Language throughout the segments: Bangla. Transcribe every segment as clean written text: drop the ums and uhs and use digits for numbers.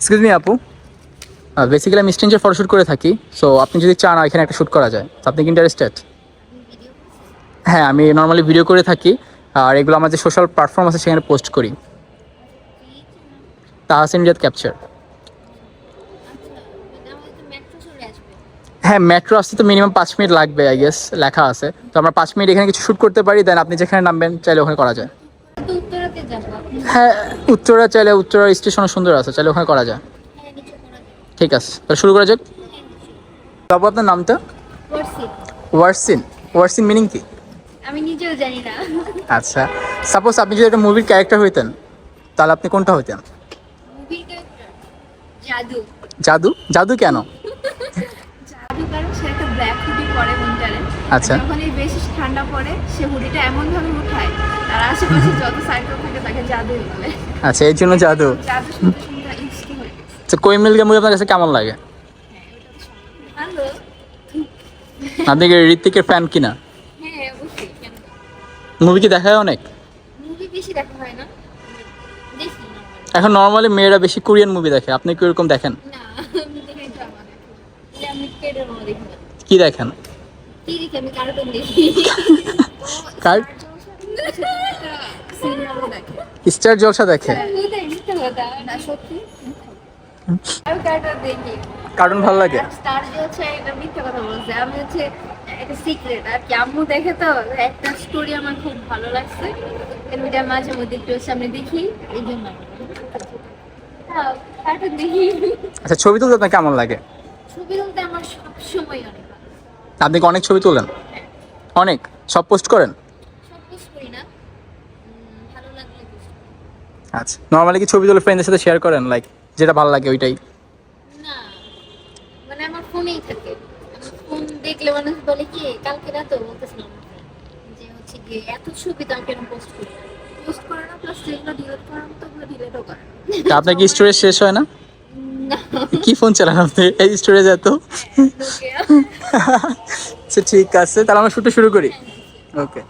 এক্সকিউজ মি আপু, বেসিক্যালি আমি স্ট্রেঞ্জের ফটোশ্যুট করে থাকি। সো আপনি যদি চান এখানে একটা শ্যুট করা যায়, তো আপনি কি ইন্টারেস্টেড? হ্যাঁ, আমি নর্মালি ভিডিও করে থাকি, আর এগুলো আমার যে সোশ্যাল প্ল্যাটফর্ম আছে সেখানে পোস্ট করি। তাহসিন রিয়াদ ক্যাপচার। হ্যাঁ, মেট্রো আসতে তো মিনিমাম 5 মিনিট লাগবে আই গেস, লেখা আছে। তো আমরা 5 মিনিট এখানে কিছু শ্যুট করতে পারি, দেন আপনি যেখানে নামবেন চাইলে ওখানে করা যায়। হ্যাঁ, উত্তরা চাইলে উত্তরা স্টেশনও সুন্দর আছে, চাইলে ওখানে করা যায়। ঠিক আছে, তাহলে শুরু করা যাক। বাবু আপনার নামটা? ওয়ারসিন। ওয়ারসিন মিনিং কি? আমি নিজেও জানি না। আচ্ছা, সাপোজ আপনি যদি একটা মুভির ক্যারেক্টার হইতেন, তাহলে আপনি কোনটা হইতেন? মুভির ক্যারেক্টার জাদু। জাদু? জাদু কেন? জাদু কারণ সে একটা ব্ল্যাক হুডি পরে উইন্টারে। আচ্ছা। যখন এই বেশি ঠান্ডা পড়ে সে হুডিটা এমন ভাবে উঠায় তার আশেপাশে যত সাইকেল থাকে তাকে জাদুই বলে। আচ্ছা, এই জন্য জাদু। জাদু শুনতে শুনতে ইনস্টি হয়ে গেছে। আচ্ছা, কোই মিল মুভি আপনার কাছে কেমন লাগে? ভালো। আপনি কি ঋত্বিকের ফ্যান কিনা? হ্যাঁ অবশ্যই, কেন না? মুভি কি দেখা হয় অনেক? মুভি বেশি দেখা হয় না, দেখি না। এখন নর্মালি মেয়েরা বেশি কোরিয়ান মুভি দেখে, আপনি কি এরকম দেখেন? না, আমি দেখি ড্রামা দেখি। আমি কেডের মতো দেখি না। কি দেখেন? কি দেখি? আমি কার্টুন দেখি। কার? সিরিয়ালও দেখে। স্টার জলসা দেখে? মিথ্যা কথা না, সত্যি আমি কার্টুন দেখি। কার্টুন ভালো লাগে? স্টার যে হচ্ছে এটা মিথ্যা কথা বলছে। আমি হচ্ছে একটা সিক্রেট আর কি, আম্মু দেখে তো একটা স্টোরি আমার খুব ভালো লাগছে, ওইটা মাঝে মধ্যে একটু সামনে দেখি, এই জন্য হ্যাঁ কার্টুন দেখি। আচ্ছা, ছবি তুলতে আপনার কেমন লাগে? ছবি তুলতে আমার সবসময় অনেক ভালো। আপনি কি অনেক ছবি তোলেন? অনেক? সব পোস্ট করেন? সব পোস্ট করি না, ভালো লাগলে post করি। আচ্ছা, নর্মালি কি ছবি তুলে ফ্রেন্ডদের সাথে শেয়ার করেন, লাইক যেটা ভালো লাগে ওইটাই? না, মানে আমার ফোনেই থাকে। আমি ফোন দেখলে মানুষ বলে কি, কালকে রাতে বলতেছিলাম যে হচ্ছে কি এত ছবি তো আমি কেন পোস্ট করি না, পোস্ট করে না, প্লাস যেগুলো ডিলিট করার মতো ওগুলো ডিলিটও করে তা আপনার কি স্টোরেজ শেষ হয় না? না। কি ফোন চালান আপনি এই স্টোরেজ এত? নোকিয়া। আচ্ছা ঠিক আছে, তাহলে আমরা শুটে শুরু করি। ওকে।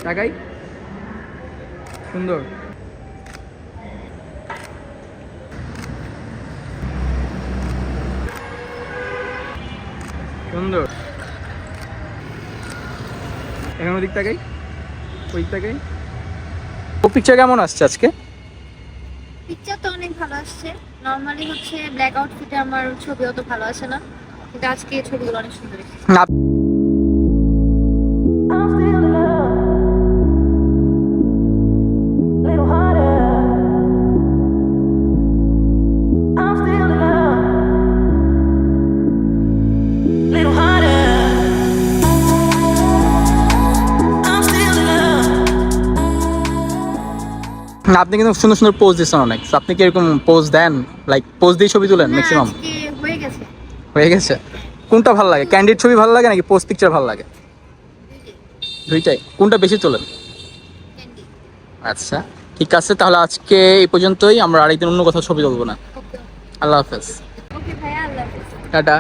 টাকাই সুন্দর। সুন্দর। এখন ওদিক তাকাই, ওই তাকাই। ও পিকচার কেমন আসছে আজকে? পিকচার তো অনেক ভালো আসছে। নরমালি হচ্ছে ব্ল্যাক আউটফিটে আমার ছবি অত ভালো আসে না, কিন্তু আজকে ছবিগুলো অনেক সুন্দর এসেছে। না, I'm still in love. Little harder. I'm still in love. Little harder. I'm still in love. আপনি কিন্তু সুন্দর সুন্দর পোজ দিচ্ছেন অনেক। So, আপনি কি এরকম পোজ দেন, লাইক পোজ দিয়ে ছবি তুলেন না, ম্যাক্সিমাম? আজকে হয়ে গেছে। হয়ে গেছে। কোনটা ভালো লাগে, ক্যান্ডিড ছবি ভালো লাগে নাকি পোজ পিকচার ভালো লাগে? দুইটাই। কোনটা বেশি তোলেন? ক্যান্ডি। আচ্ছা ঠিক আছে, তাহলে আজকে এই পর্যন্তই। আমরা আরেকদিন অন্য কোথাও ছবি তুলবো না। ওকে আল্লাহ হাফেজ। ওকে ভাইয়া, আল্লাহ হাফেজ। টাটা।